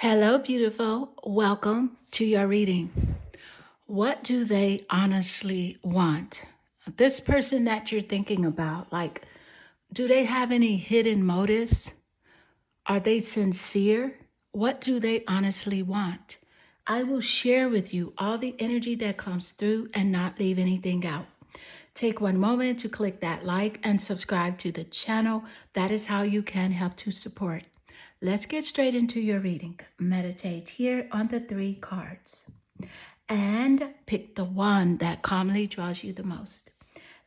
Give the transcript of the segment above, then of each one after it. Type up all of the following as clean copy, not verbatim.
Hello, beautiful. Welcome to your reading. What do they honestly want? This person that you're thinking about, like, do they have any hidden motives? Are they sincere? What do they honestly want? I will share with you all the energy that comes through and not leave anything out. Take one moment to click that like and subscribe to the channel. That is how you can help to support. Let's get straight into your reading. Meditate here on the three cards and pick the one that calmly draws you the most.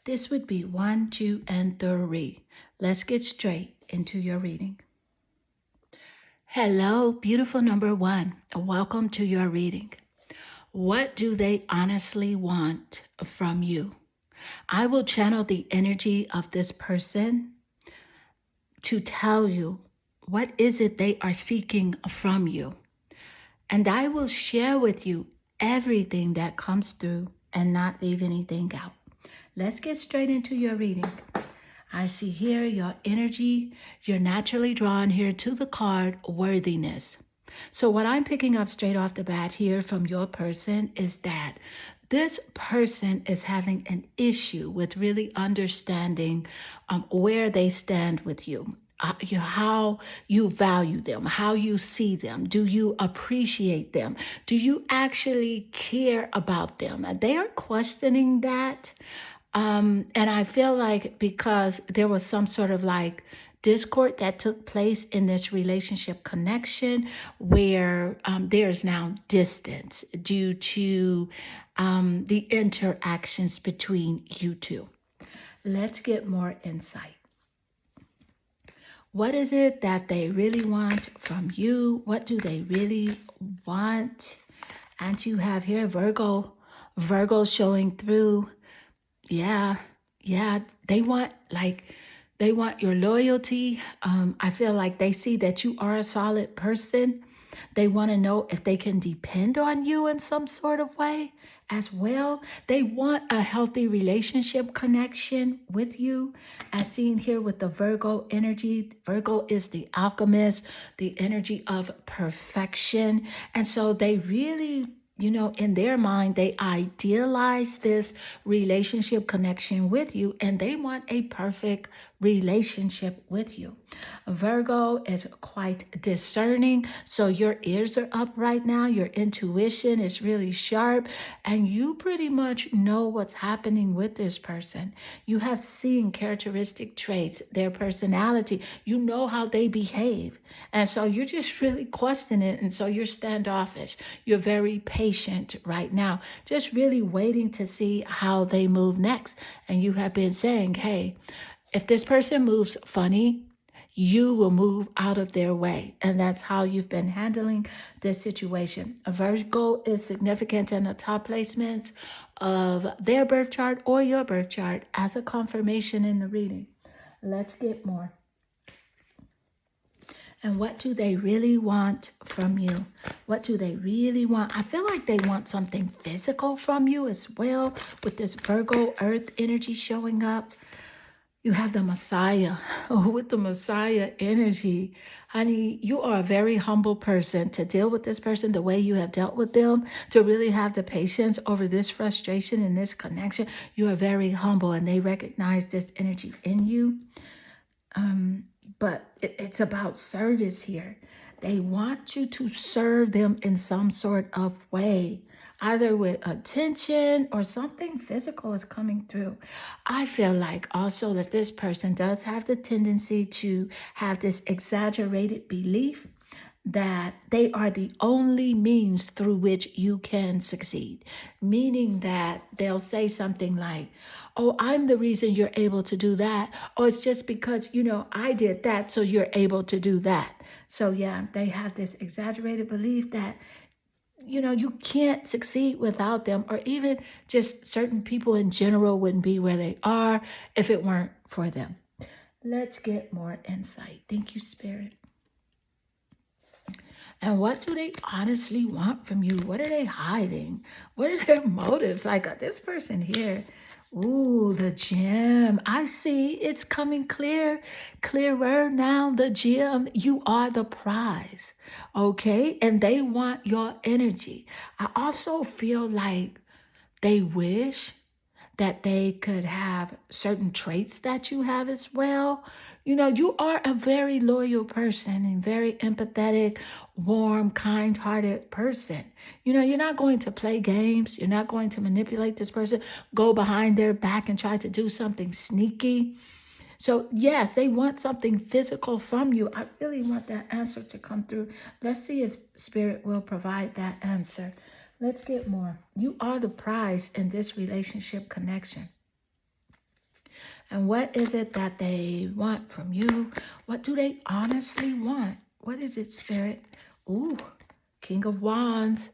This would be 1, 2, and 3. Let's get straight into your reading. Hello, beautiful number 1. Welcome to your reading. What do they honestly want from you? I will channel the energy of this person to tell you what is it they are seeking from you. And I will share with you everything that comes through and not leave anything out. Let's get straight into your reading. I see here your energy. You're naturally drawn here to the card worthiness. So what I'm picking up straight off the bat here from your person is that this person is having an issue with really understanding where they stand with you. How you value them, how you see them. Do you appreciate them? Do you actually care about them? They are questioning that. And I feel like because there was some sort of like discord that took place in this relationship connection where there's now distance due to the interactions between you two. Let's get more insight. What is it that they really want from you? What do they really want? And you have here Virgo showing through. Yeah, yeah, they want your loyalty. I feel like they see that you are a solid person. They want to know if they can depend on you in some sort of way as well. They want a healthy relationship connection with you, as seen here with the Virgo energy. Virgo is the alchemist, the energy of perfection. And so they really, in their mind, they idealize this relationship connection with you and they want a perfect relationship with you. Virgo is quite discerning, so your ears are up right now. Your intuition is really sharp, and you pretty much know what's happening with this person. You have seen characteristic traits, their personality. You know how they behave, and so you're just really questioning it, and so you're standoffish. You're very patient right now, just really waiting to see how they move next. And you have been saying, hey, if this person moves funny, you will move out of their way. And that's how you've been handling this situation. A Virgo is significant in the top placements of their birth chart or your birth chart as a confirmation in the reading. Let's get more. And what do they really want from you? What do they really want? I feel like they want something physical from you as well, with this Virgo earth energy showing up. You have the Messiah. With the Messiah energy, honey, you are a very humble person to deal with this person the way you have dealt with them, to really have the patience over this frustration and this connection. You are very humble and they recognize this energy in you. But it's about service here. They want you to serve them in some sort of way, either with attention or something physical is coming through. I feel like also that this person does have the tendency to have this exaggerated belief that they are the only means through which you can succeed. Meaning that they'll say something like, oh, I'm the reason you're able to do that. Or it's just because, I did that, so you're able to do that. So yeah, they have this exaggerated belief that, you can't succeed without them, or even just certain people in general wouldn't be where they are if it weren't for them. Let's get more insight. Thank you, Spirit. And what do they honestly want from you? What are they hiding? What are their motives? Like this person here Ooh, the gem. I see it's coming clearer now. The gem, you are the prize. Okay. And they want your energy. I also feel like they wish that they could have certain traits that you have as well. You know, you are a very loyal person and very empathetic, warm, kind hearted person. You know, you're not going to play games. You're not going to manipulate this person, go behind their back and try to do something sneaky. So, yes, they want something physical from you. I really want that answer to come through. Let's see if Spirit will provide that answer. Let's get more. You are the prize in this relationship connection. And what is it that they want from you? What do they honestly want? What is it, Spirit? Ooh, King of Wands,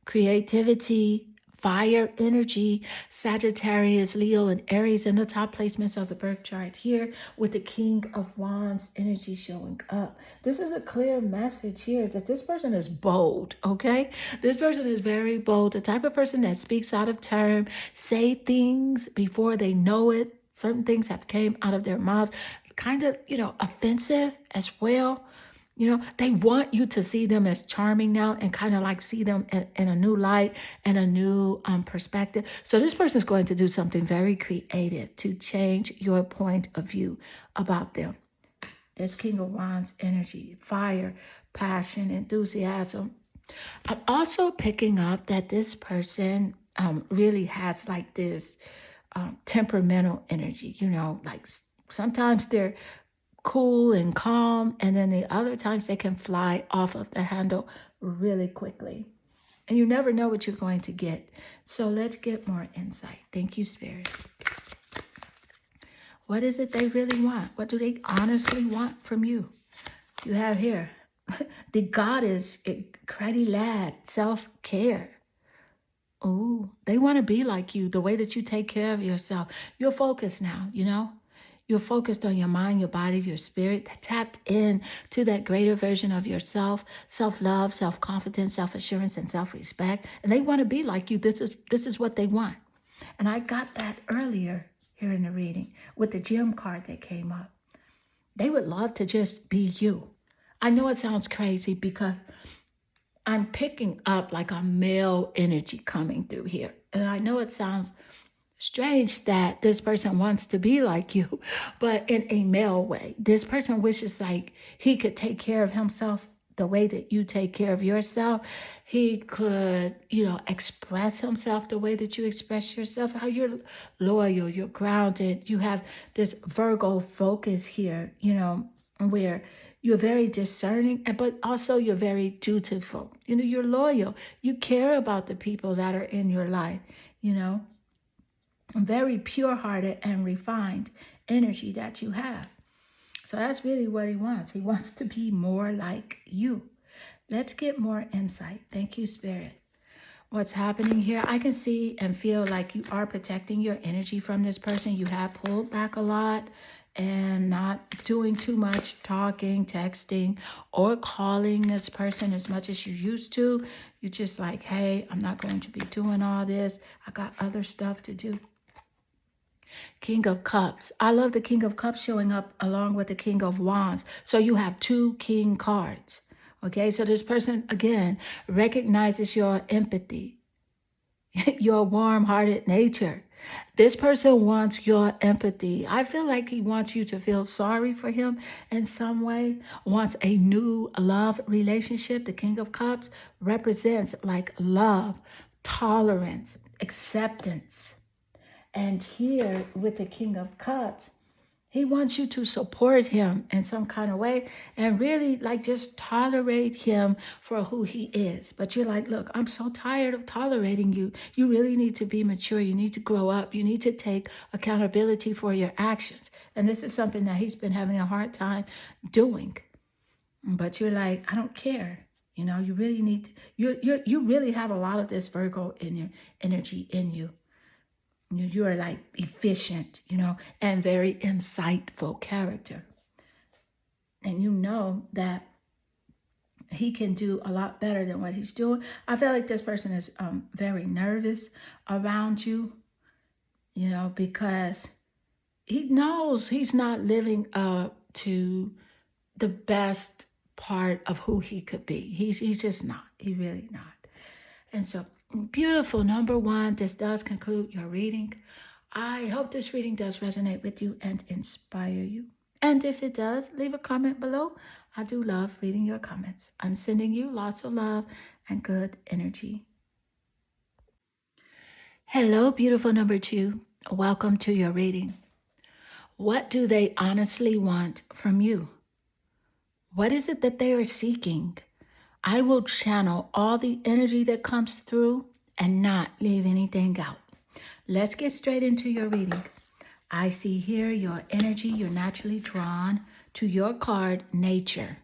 creativity, fire energy, Sagittarius, Leo, and Aries in the top placements of the birth chart here with the King of Wands energy showing up. This is a clear message here that this person is bold, okay? This person is very bold, the type of person that speaks out of term, say things before they know it. Certain things have came out of their mouths, kind of, offensive as well. They want you to see them as charming now and kind of like see them in a new light and a new perspective. So this person is going to do something very creative to change your point of view about them. There's King of Wands energy, fire, passion, enthusiasm. I'm also picking up that this person really has like this temperamental energy, like sometimes they're cool and calm, and then the other times they can fly off of the handle really quickly. And you never know what you're going to get. So let's get more insight. Thank you, Spirit. What is it they really want? What do they honestly want from you? You have here the goddess, cruddy lad, self-care. Oh, they want to be like you, the way that you take care of yourself. You're focused now, You're focused on your mind, your body, your spirit, tapped in to that greater version of yourself, self-love, self-confidence, self-assurance, and self-respect. And they want to be like you. This is what they want. And I got that earlier here in the reading with the gem card that came up. They would love to just be you. I know it sounds crazy because I'm picking up like a male energy coming through here. And I know it sounds strange that this person wants to be like you, but in a male way. This person wishes like he could take care of himself the way that you take care of yourself. He could, express himself the way that you express yourself, how you're loyal, you're grounded. You have this Virgo focus here, where you're very discerning, but also you're very dutiful. You're loyal. You care about the people that are in your life, very pure hearted and refined energy that you have. So that's really what he wants. He wants to be more like you. Let's get more insight. Thank you, Spirit. What's happening here? I can see and feel like you are protecting your energy from this person. You have pulled back a lot and not doing too much talking, texting, or calling this person as much as you used to. You're just like, hey, I'm not going to be doing all this. I got other stuff to do. King of Cups. I love the King of Cups showing up along with the King of Wands. So you have two king cards. Okay, so this person, again, recognizes your empathy, your warm-hearted nature. This person wants your empathy. I feel like he wants you to feel sorry for him in some way, wants a new love relationship. The King of Cups represents like love, tolerance, acceptance. And here with the King of Cups, he wants you to support him in some kind of way and really like just tolerate him for who he is. But you're like, look, I'm so tired of tolerating you. You really need to be mature. You need to grow up. You need to take accountability for your actions. And this is something that he's been having a hard time doing. But you're like, I don't care. You really need to, you really have a lot of this Virgo in your energy in you. You are like efficient, and very insightful character. And you know that he can do a lot better than what he's doing. I feel like this person is very nervous around you. because he knows he's not living up to the best part of who he could be. He's just not. He really not. And so, beautiful. Number one, this does conclude your reading. I hope this reading does resonate with you and inspire you. And if it does, leave a comment below. I do love reading your comments. I'm sending you lots of love and good energy. Hello, beautiful number two. Welcome to your reading. What do they honestly want from you? What is it that they are seeking? I will channel all the energy that comes through and not leave anything out. Let's get straight into your reading. I see here your energy. You're naturally drawn to your card, Nature.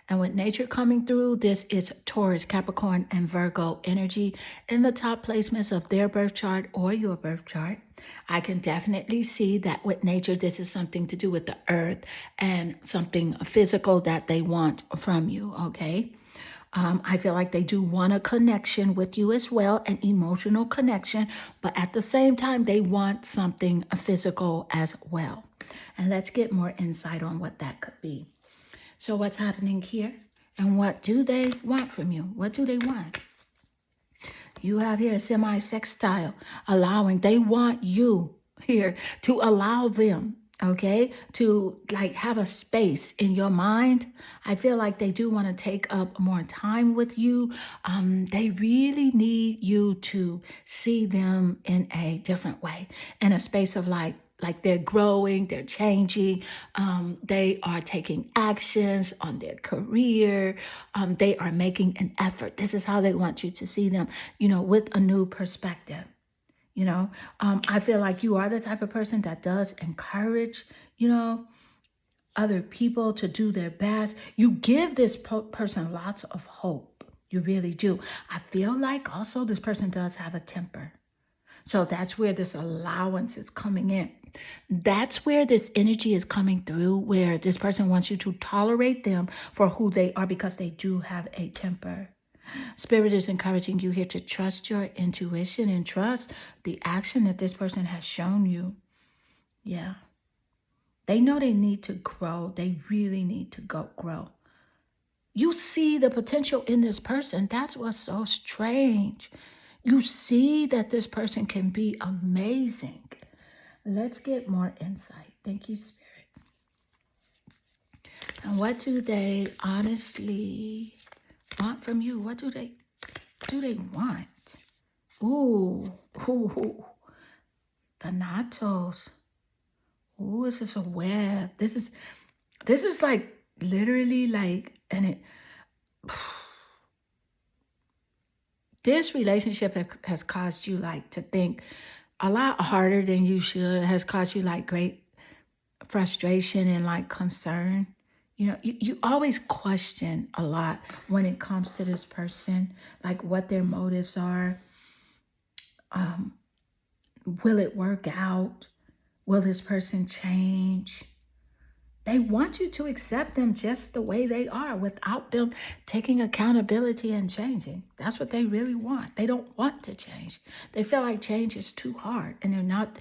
And with Nature coming through, this is Taurus, Capricorn, and Virgo energy in the top placements of their birth chart or your birth chart. I can definitely see that with Nature, this is something to do with the earth and something physical that they want from you, okay? I feel like they do want a connection with you as well, an emotional connection, but at the same time, they want something physical as well. And let's get more insight on what that could be. So what's happening here? And what do they want from you? What do they want? You have here a semi-sextile, allowing. They want you here to allow them, okay, to like have a space in your mind. I feel like they do want to take up more time with you. They really need you to see them in a different way, in a space of like they're growing, they're changing, they are taking actions on their career, they are making an effort. This is how they want you to see them, with a new perspective. I feel like you are the type of person that does encourage, other people to do their best. You give this person lots of hope. You really do. I feel like also this person does have a temper. So that's where this allowance is coming in. That's where this energy is coming through, where this person wants you to tolerate them for who they are because they do have a temper. Spirit is encouraging you here to trust your intuition and trust the action that this person has shown you. Yeah. They know they need to grow. They really need to grow. You see the potential in this person. That's what's so strange. You see that this person can be amazing. Let's get more insight. Thank you, Spirit. And what do they honestly want from you? What do they want? Ooh. Thanatos. Ooh, this is a web. This is like literally like, and it this relationship has caused you like to think a lot harder than you should, has caused you like great frustration and like concern. You always question a lot when it comes to this person, like what their motives are. Will it work out? Will this person change? They want you to accept them just the way they are without them taking accountability and changing. That's what they really want. They don't want to change. They feel like change is too hard and they're not,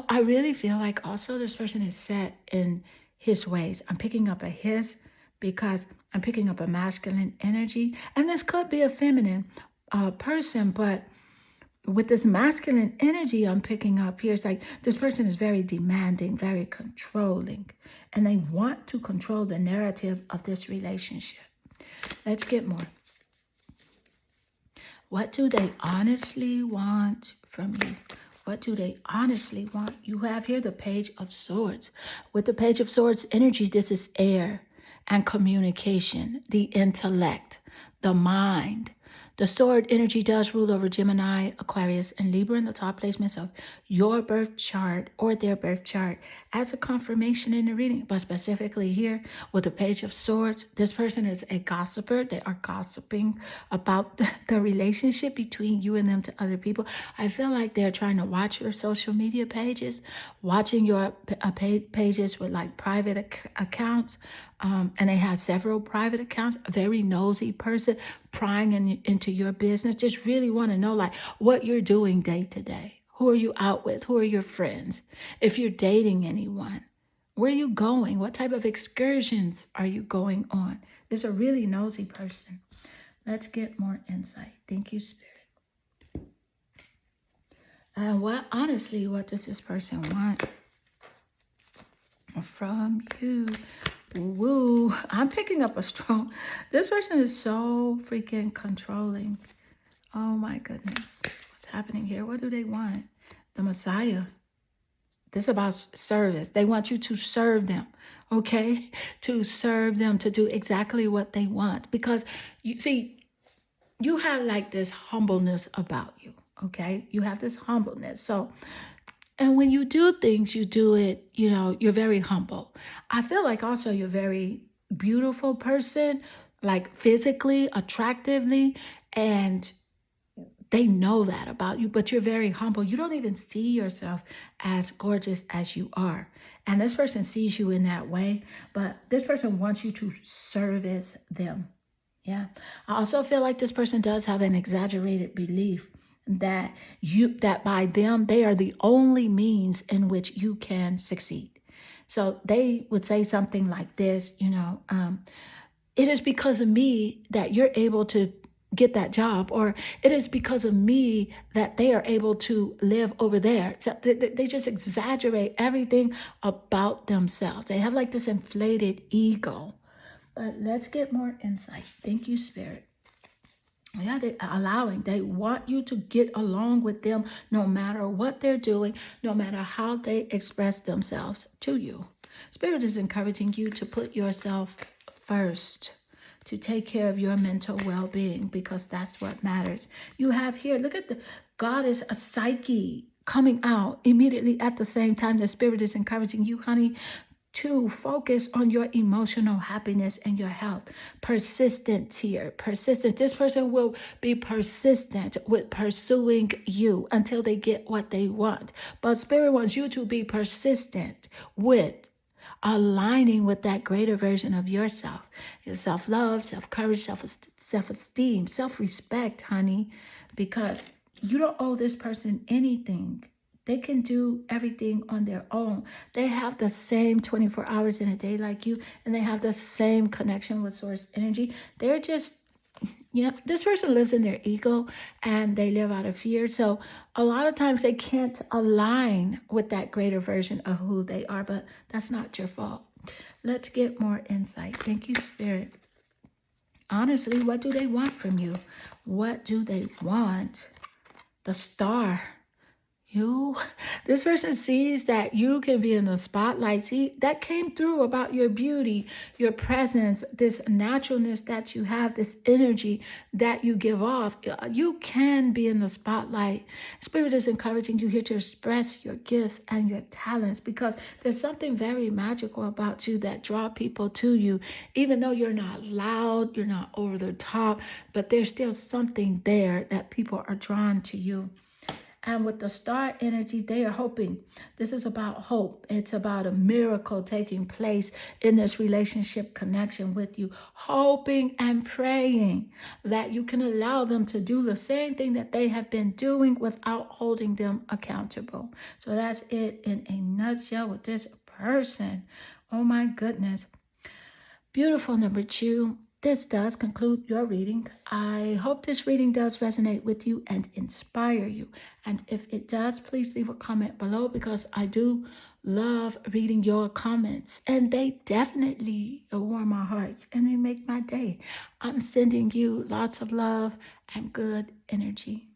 I really feel like also this person is set in his ways. I'm picking up a his because I'm picking up a masculine energy. And this could be a feminine person, but with this masculine energy I'm picking up here, it's like this person is very demanding, very controlling, and they want to control the narrative of this relationship. Let's get more. What do they honestly want from you? What do they honestly want? You have here the Page of Swords. With the Page of Swords energy, this is air and communication, the intellect, the mind. The sword energy does rule over Gemini, Aquarius, and Libra in the top placements of your birth chart or their birth chart as a confirmation in the reading. But specifically here with the Page of Swords, this person is a gossiper. They are gossiping about the relationship between you and them to other people. I feel like they're trying to watch your social media pages, watching your pages with like private accounts. And they have several private accounts, a very nosy person prying into your business, just really want to know like what you're doing day to day, Who are you out with? Who are your friends? If you're dating anyone, where are you going? What type of excursions are you going on? There's a really nosy person. Let's get more insight. Thank you, Spirit. And what does this person want from you? Woo, I'm picking up a strong, this person is so freaking controlling. Oh my goodness. What's happening here? What do they want? The Messiah. This is about service. They want you to serve them, okay? To serve them, to do exactly what they want. Because you see, you have like this humbleness about you, okay? You have this humbleness. So, and when you do things, you do it, you're very humble. I feel like also you're a very beautiful person, like physically, attractively, and they know that about you, but you're very humble. You don't even see yourself as gorgeous as you are. And this person sees you in that way, but this person wants you to service them. Yeah. I also feel like this person does have an exaggerated belief that by them, they are the only means in which you can succeed. So they would say something like this, it is because of me that you're able to get that job, or it is because of me that they are able to live over there. So they just exaggerate everything about themselves. They have like this inflated ego. But let's get more insight. Thank you, Spirit. Yeah, they want you to get along with them no matter what they're doing, no matter how they express themselves to you. Spirit is encouraging you to put yourself first, to take care of your mental well-being, because that's what matters. You have here, look at the goddess, a Psyche coming out immediately at the same time. The Spirit is encouraging you, honey, to focus on your emotional happiness and your health. Persistent here. Persistent. This person will be persistent with pursuing you until they get what they want. But Spirit wants you to be persistent with aligning with that greater version of yourself. Your self-love, self-courage, self-esteem, self-respect, honey, because you don't owe this person anything. They can do everything on their own. They have the same 24 hours in a day like you, and they have the same connection with source energy. They're just, this person lives in their ego and they live out of fear. So a lot of times they can't align with that greater version of who they are, but that's not your fault. Let's get more insight. Thank you, Spirit. Honestly, what do they want from you? What do they want? The Star. This person sees that you can be in the spotlight. See, that came through about your beauty, your presence, this naturalness that you have, this energy that you give off. You can be in the spotlight. Spirit is encouraging you here to express your gifts and your talents, because there's something very magical about you that draw people to you. Even though you're not loud, you're not over the top, but there's still something there that people are drawn to you. And with the Star energy, they are hoping. This is about hope. It's about a miracle taking place in this relationship connection with you. Hoping and praying that you can allow them to do the same thing that they have been doing without holding them accountable. So that's it in a nutshell with this person. Oh my goodness. Beautiful, number 2. This does conclude your reading. I hope this reading does resonate with you and inspire you. And if it does, please leave a comment below, because I do love reading your comments. And they definitely warm my heart and they make my day. I'm sending you lots of love and good energy.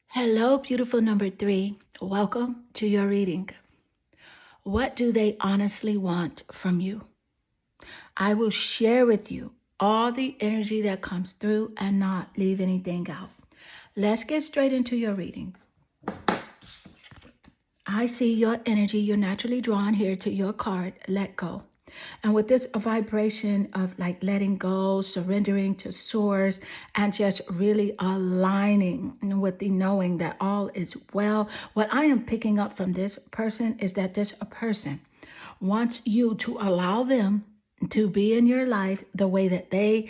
Hello, beautiful number 3. Welcome to your reading. What do they honestly want from you? I will share with you all the energy that comes through and not leave anything out. Let's get straight into your reading. I see your energy. You're naturally drawn here to your card, Let Go. And with this vibration of like letting go, surrendering to source, and just really aligning with the knowing that all is well, what I am picking up from this person is that this person wants you to allow them to be in your life the way that they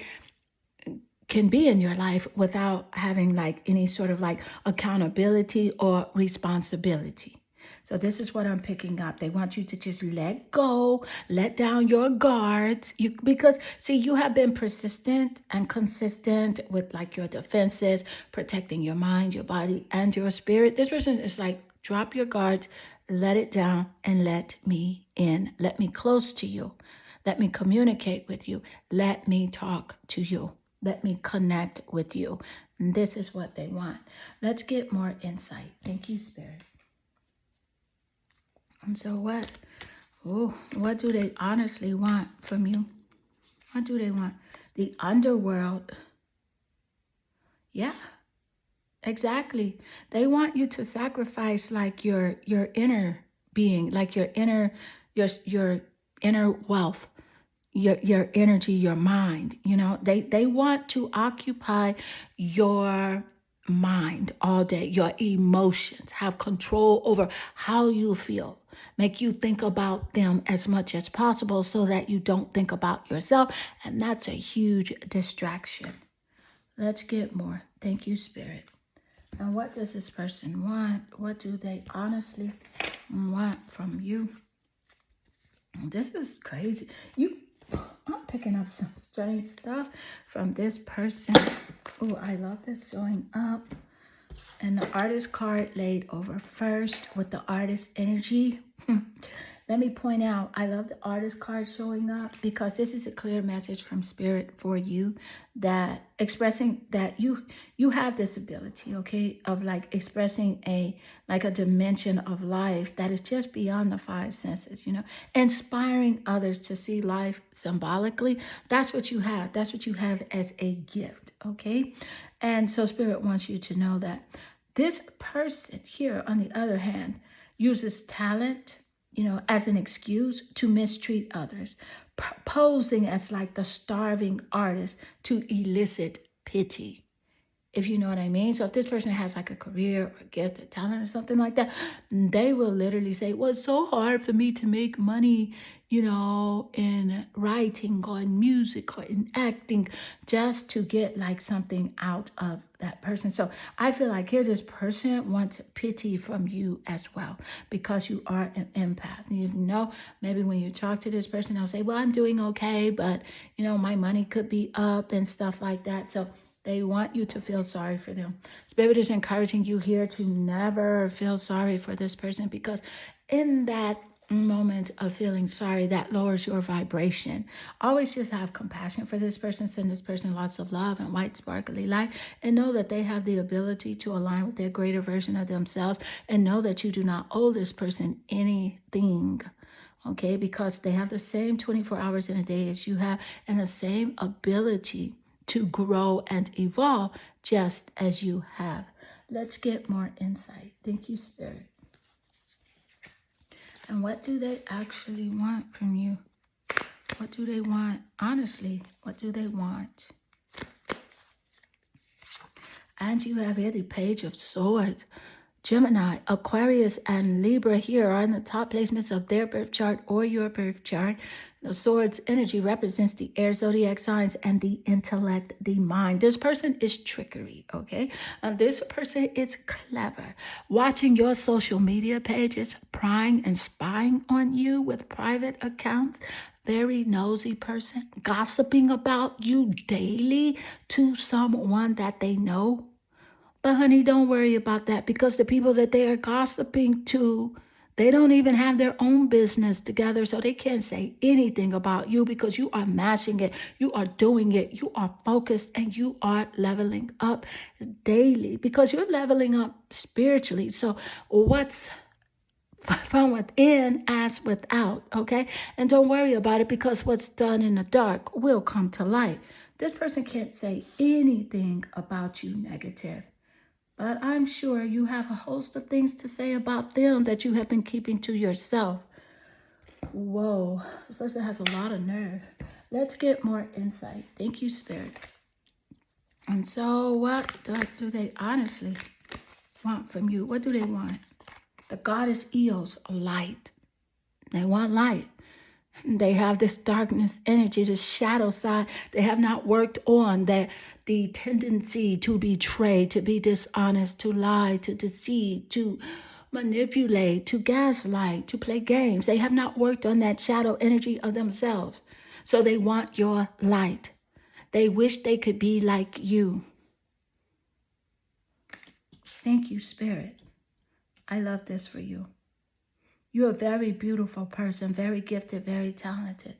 can be in your life without having like any sort of like accountability or responsibility. So this is what I'm picking up. They want you to just let go, let down your guards. Because see, you have been persistent and consistent with like your defenses, protecting your mind, your body, and your spirit. This person is like, drop your guards, let it down, and let me in. Let me close to you. Let me communicate with you. Let me talk to you. Let me connect with you. And this is what they want. Let's get more insight. Thank you, Spirit. And so what? Oh, what do they honestly want from you? What do they want? The underworld. Yeah, exactly. They want you to sacrifice like your inner being, like your inner wealth, your energy, your mind. You know, they want to occupy your mind all day, your emotions, have control over how you feel, make you think about them as much as possible so that you don't think about yourself. And that's a huge distraction. Let's get more. Thank you, Spirit. And what does this person want? What do they honestly want from you? This is crazy. I'm picking up some strange stuff from this person. Oh, I love this showing up. And the artist card laid over first with the artist energy. Let me point out, I love the artist card showing up because this is a clear message from Spirit for you, that expressing that you have this ability, okay, of like expressing a dimension of life that is just beyond the five senses, inspiring others to see life symbolically. That's what you have. That's what you have as a gift, okay? And so Spirit wants you to know that this person here, on the other hand, uses talent, as an excuse to mistreat others, posing as like the starving artist to elicit pity, if you know what I mean. So if this person has like a career or a gift or talent or something like that, they will literally say, well, it's so hard for me to make money, in writing or in music or in acting, just to get like something out of that person. So I feel like here this person wants pity from you as well, because you are an empath. Maybe when you talk to this person, they'll say, well, I'm doing okay, but my money could be up and stuff like that. So they want you to feel sorry for them. Spirit is encouraging you here to never feel sorry for this person, because in that moment of feeling sorry, that lowers your vibration. Always just have compassion for this person. Send this person lots of love and white sparkly light, and know that they have the ability to align with their greater version of themselves, and know that you do not owe this person anything. Okay, because they have the same 24 hours in a day as you have, and the same ability to grow and evolve just as you have. Let's get more insight. Thank you, Spirit. And what do they actually want from you? What do they want? Honestly, what do they want? And you have here the Page of Swords. Gemini, Aquarius, and Libra here are in the top placements of their birth chart or your birth chart. The Swords energy represents the air zodiac signs and the intellect, the mind. This person is trickery, okay? And this person is clever. Watching your social media pages, prying and spying on you with private accounts. Very nosy person, gossiping about you daily to someone that they know. But honey, don't worry about that, because the people that they are gossiping to, they don't even have their own business together. So they can't say anything about you, because you are mashing it. You are doing it. You are focused, and you are leveling up daily, because you're leveling up spiritually. So what's from within as without, okay? And don't worry about it, because what's done in the dark will come to light. This person can't say anything about you negative. But I'm sure you have a host of things to say about them that you have been keeping to yourself. Whoa, this person has a lot of nerve. Let's get more insight. Thank you, Spirit. And so what do they honestly want from you? What do they want? The goddess Eos, light. They want light. They have this darkness energy, this shadow side. They have not worked on the tendency to betray, to be dishonest, to lie, to deceive, to manipulate, to gaslight, to play games. They have not worked on that shadow energy of themselves. So they want your light. They wish they could be like you. Thank you, Spirit. I love this for you. You're a very beautiful person, very gifted, very talented.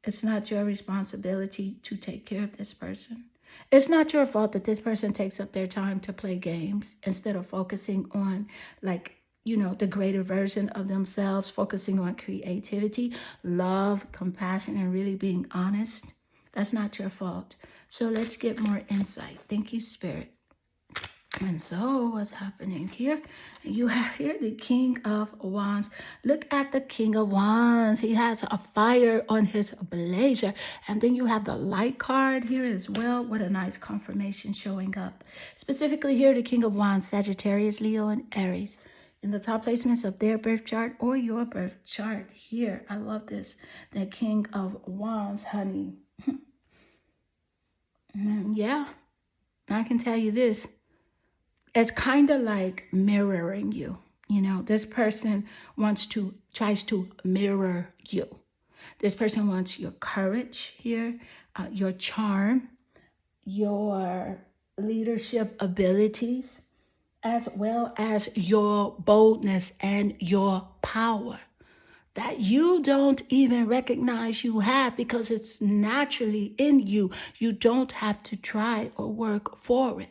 It's not your responsibility to take care of this person. It's not your fault that this person takes up their time to play games instead of focusing on, like, the greater version of themselves, focusing on creativity, love, compassion, and really being honest. That's not your fault. So let's get more insight. Thank you, Spirit. And so what's happening here? You have here the King of Wands. Look at the King of Wands. He has a fire on his blazer. And then you have the light card here as well. What a nice confirmation showing up. Specifically here, the King of Wands, Sagittarius, Leo, and Aries. In the top placements of their birth chart or your birth chart here. I love this. The King of Wands, honey. Yeah, I can tell you this. It's kind of like mirroring you. This person tries to mirror you. This person wants your courage here, your charm, your leadership abilities, as well as your boldness and your power that you don't even recognize you have because it's naturally in you. You don't have to try or work for it.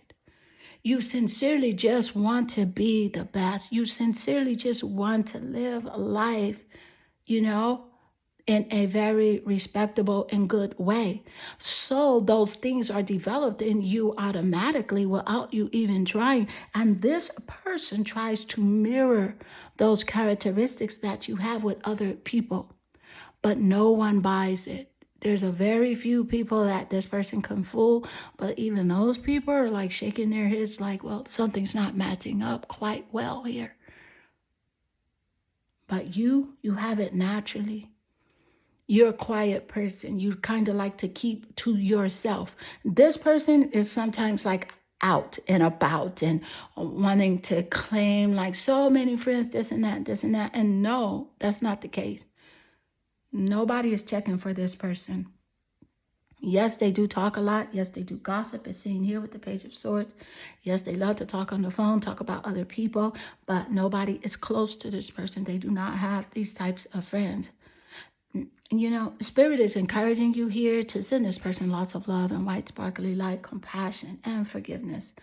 You sincerely just want to be the best. You sincerely just want to live a life, in a very respectable and good way. So those things are developed in you automatically without you even trying. And this person tries to mirror those characteristics that you have with other people, but no one buys it. There's a very few people that this person can fool, but even those people are like shaking their heads like, well, something's not matching up quite well here. But you have it naturally. You're a quiet person. You kind of like to keep to yourself. This person is sometimes like out and about and wanting to claim like so many friends, this and that, this and that. And no, that's not the case. Nobody is checking for this person. Yes, they do talk a lot. Yes, they do gossip, as seen here with the Page of Swords. Yes, they love to talk on the phone, talk about other people, but nobody is close to this person. They do not have these types of friends. Spirit is encouraging you here to send this person lots of love and white sparkly light, compassion, and forgiveness.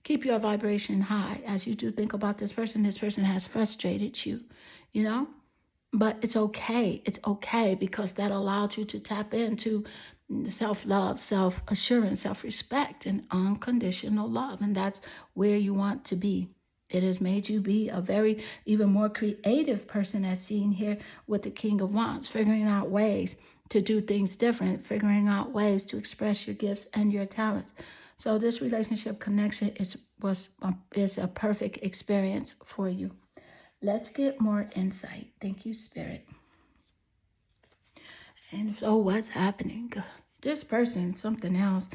Keep your vibration high. As you do think about this person has frustrated you, But it's okay. It's okay because that allowed you to tap into self-love, self-assurance, self-respect, and unconditional love. And that's where you want to be. It has made you be a very, even more creative person, as seen here with the King of Wands, figuring out ways to do things different, figuring out ways to express your gifts and your talents. So this relationship connection is a perfect experience for you. Let's get more insight. Thank you, Spirit. And so what's happening? This person, something else.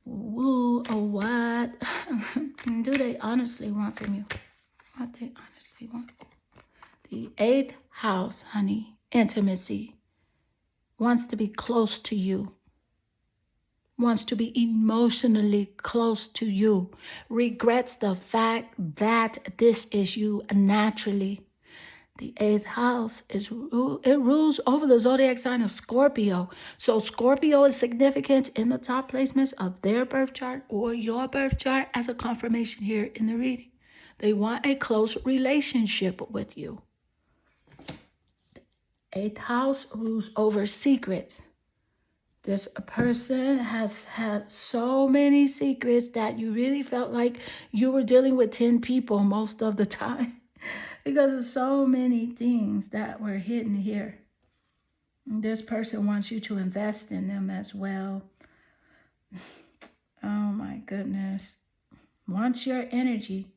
Woo, or what? Do they honestly want from you? What they honestly want? The 8th house, honey, intimacy. Wants to be close to you. Wants to be emotionally close to you. Regrets the fact that this is you naturally. The 8th house it rules over the zodiac sign of Scorpio. So Scorpio is significant in the top placements of their birth chart or your birth chart as a confirmation here in the reading. They want a close relationship with you. The 8th house rules over secrets. This person has had so many secrets that you really felt like you were dealing with 10 people most of the time. Because of so many things that were hidden here. And this person wants you to invest in them as well. Oh my goodness. Wants your energy.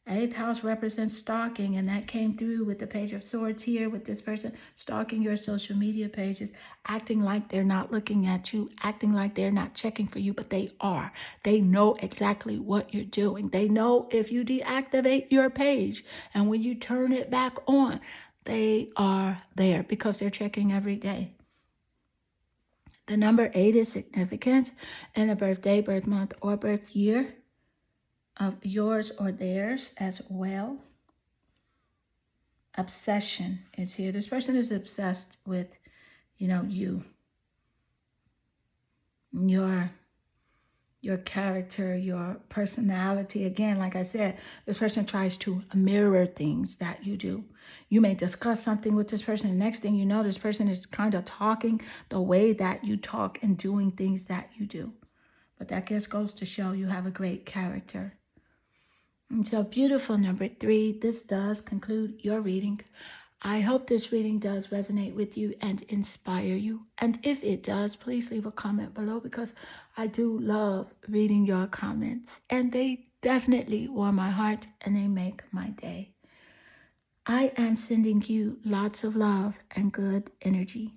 Eighth house represents stalking, and that came through with the Page of Swords here, with this person stalking your social media pages, acting like they're not looking at you, acting like they're not checking for you, but they are. They know exactly what you're doing. They know if you deactivate your page and when you turn it back on, they are there because they're checking every day. The number 8 is significant in the birthday, birth month, or birth year of yours or theirs as well. Obsession is here. This person is obsessed with, you, your character, your personality. Again, like I said, this person tries to mirror things that you do. You may discuss something with this person. The next thing you know, this person is kind of talking the way that you talk and doing things that you do. But that just goes to show you have a great character. And so beautiful, number 3. This does conclude your reading. I hope this reading does resonate with you and inspire you. And if it does, please leave a comment below because I do love reading your comments. And they definitely warm my heart and they make my day. I am sending you lots of love and good energy.